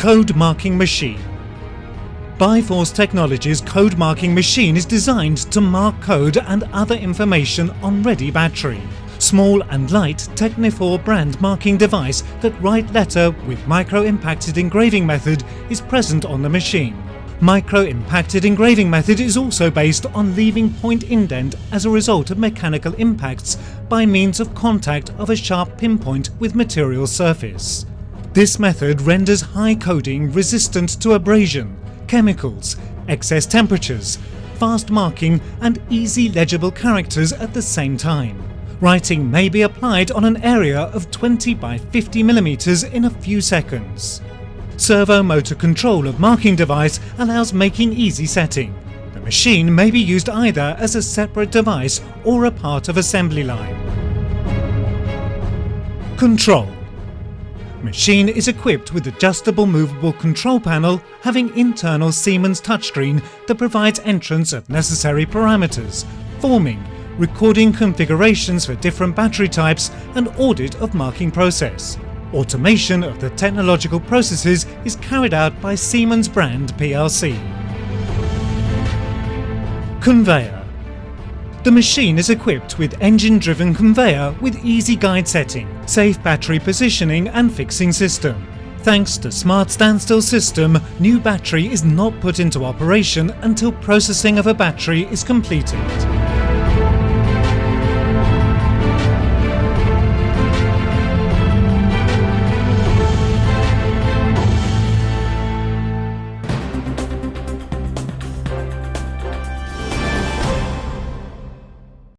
Code Marking Machine. Bifors Technologies' code marking machine is designed to mark code and other information on ready battery. Small and light TECHNIFOR brand marking device that write letter with micro-impacted engraving method is present on the machine. Micro-impacted engraving method is also based on leaving point indent as a result of mechanical impacts by means of contact of a sharp pinpoint with material surface. This method renders high coding resistant to abrasion, chemicals, excess temperatures, fast marking and easy legible characters at the same time. Writing may be applied on an area of 20 by 50 mm in a few seconds. Servo motor control of marking device allows making easy setting. The machine may be used either as a separate device or a part of assembly line. Control. Machine is equipped with adjustable movable control panel having internal Siemens touchscreen that provides entrance of necessary parameters, forming, recording configurations for different battery types and audit of marking process. Automation of the technological processes is carried out by Siemens brand plc. Conveyor. The machine is equipped with engine-driven conveyor with easy guide setting, safe battery positioning and fixing system. Thanks to smart standstill system, new battery is not put into operation until processing of a battery is completed.